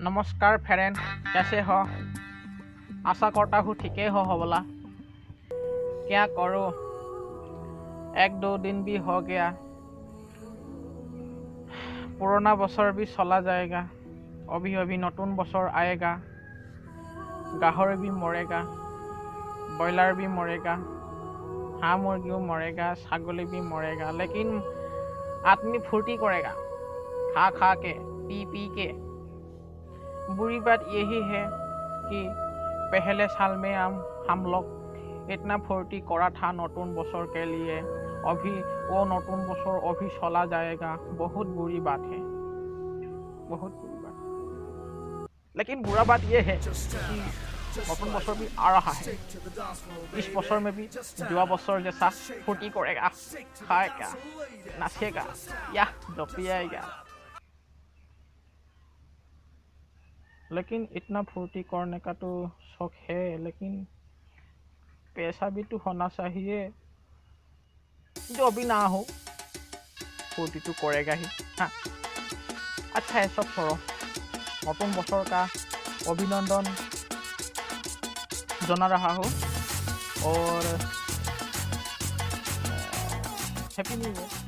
नमस्कार फ्रेंड, कैसे हो? आशा करता हूँ ठीक हो बोला। क्या करो, 1-2 दिन भी हो गया, पुराना बছर भी चला जाएगा, अभी अभी नतून बছर आएगा, गाहरी भी मरेगा, ब्रॉयलर भी मरेगा, हाँ मुर्गियों मरेगा, छागली भी मरेगा, लेकिन आदमी फुर्ती करेगा खा खा के, पी पी के। बुरी बात यही है कि पहले साल में हम लोग इतना फुर्ती करा था नतून बছर के लिए, अभी वो नतून बছर अभी चला जाएगा। बहुत बुरी बात है, बहुत बुरी बात। लेकिन बुरा बात ये है कि नतून बছर भी आ रहा है, इस बছर में भी जुआ बছर जैसा फुर्ती करेगा, खाएगा, नाचेगा या जपिएगा। लेकिन इतना फुर्ती करने का तो शौक है, लेकिन पैसा भी तो होना चाहिए। जो अभी ना हो, फुर्ती तो करेगा ही। हाँ, अच्छा है, सब छोड़ो। नतून बছर का अभिनंदन जना रहा हो और हैप्पी न्यू ईयर।